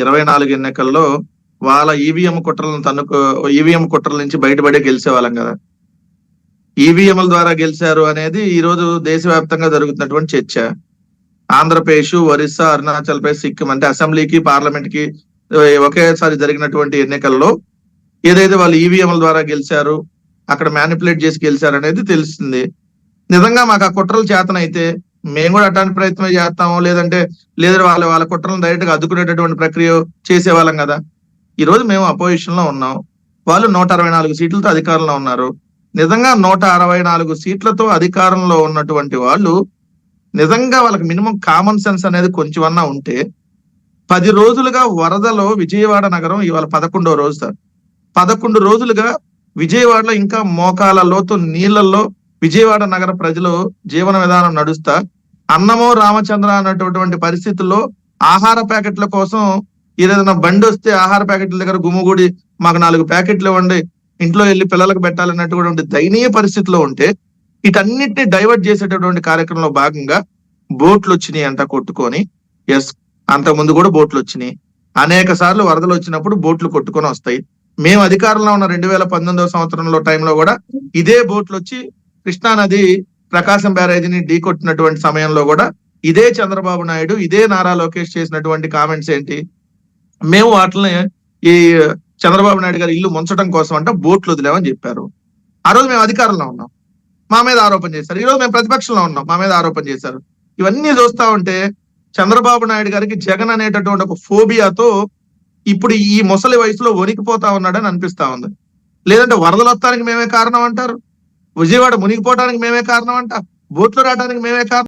24 ఎన్నికల్లో వాళ్ళ ఈవీఎం కుట్రల నుంచి బయటపడే గెలిచే వాళ్ళం కదా. ఈవీఎంల ద్వారా గెలిచారు అనేది ఈ రోజు దేశవ్యాప్తంగా జరుగుతున్నటువంటి చర్చ. ఆంధ్రప్రదేశ్, ఒరిస్సా, అరుణాచల్ ప్రదేశ్, సిక్కిం అంటే అసెంబ్లీకి, పార్లమెంట్ కి ఒకేసారి జరిగినటువంటి ఎన్నికల్లో ఏదైతే వాళ్ళు ఈవీఎంల ద్వారా గెలిచారు, అక్కడ మ్యానిపులేట్ చేసి గెలిచారు అనేది తెలుస్తుంది. నిజంగా మాకు ఆ కుట్రలు చేతనైతే మేము కూడా అట్లాంటి ప్రయత్నం చేస్తాము, లేదంటే వాళ్ళ కుట్రలను డైరెక్ట్ గా అద్దుకునేటటువంటి ప్రక్రియ చేసేవాళ్ళం కదా. ఈ రోజు మేము అపోజిషన్ లో ఉన్నాం, వాళ్ళు 164 సీట్లతో అధికారంలో ఉన్నారు. నిజంగా 164 సీట్లతో అధికారంలో ఉన్నటువంటి వాళ్ళు నిజంగా వాళ్ళకి మినిమం కామన్ సెన్స్ అనేది కొంచెమన్నా ఉంటే 10 రోజులుగా వరదలో విజయవాడ నగరం ఇవాళ 11వ రోజు సార్. 11 రోజులుగా విజయవాడలో ఇంకా మోకాల లోతు నీళ్లలో విజయవాడ నగర ప్రజలు జీవన విధానం నడుస్తా అన్నమో రామచంద్ర అన్నటువంటి పరిస్థితుల్లో ఆహార ప్యాకెట్ల కోసం ఏదైనా బండి వస్తే ఆహార ప్యాకెట్ల దగ్గర గుమ్ముగూడి మాకు 4 ప్యాకెట్లు ఇవ్వండి, ఇంట్లో వెళ్ళి పిల్లలకు పెట్టాలన్నటువంటి దయనీయ పరిస్థితిలో ఉంటే వీటన్నిటిని డైవర్ట్ చేసేటటువంటి కార్యక్రమంలో భాగంగా బోట్లు వచ్చినాయి అంట కొట్టుకొని. ఎస్, అంత ముందు కూడా బోట్లు వచ్చినాయి. అనేక సార్లు వరదలు వచ్చినప్పుడు బోట్లు కొట్టుకొని వస్తాయి. మేము అధికారంలో ఉన్న 2019 సంవత్సరంలో టైంలో కూడా ఇదే బోట్లు వచ్చి కృష్ణానది ప్రకాశం బ్యారేజీని ఢీకొట్టినటువంటి సమయంలో కూడా ఇదే చంద్రబాబు నాయుడు, ఇదే నారా లోకేష్ చేసినటువంటి కామెంట్స్ ఏంటి, మేము వాటిని ఈ చంద్రబాబు నాయుడు గారి ఇల్లు ముంచడం కోసం అంట బోట్లు వదిలేమని చెప్పారు. ఆ రోజు మేము అధికారంలో ఉన్నాం, మా మీద ఆరోపణ చేశారు. ఈ రోజు మేము ప్రతిపక్షంలో ఉన్నాం, మా మీద ఆరోపణ చేశారు. ఇవన్నీ చూస్తా ఉంటే చంద్రబాబు నాయుడు గారికి జగన్ అనేటటువంటి ఒక ఫోబియాతో ఇప్పుడు ఈ ముసలి వయసులో వణికిపోతా ఉన్నాడని అనిపిస్తా ఉంది. లేదంటే వరదలు వస్తానికి మేమే కారణం అంటారు, విజయవాడ మునిగిపోవడానికి మేమే కారణం అంట, బోట్లు రావడానికి మేమే కారణం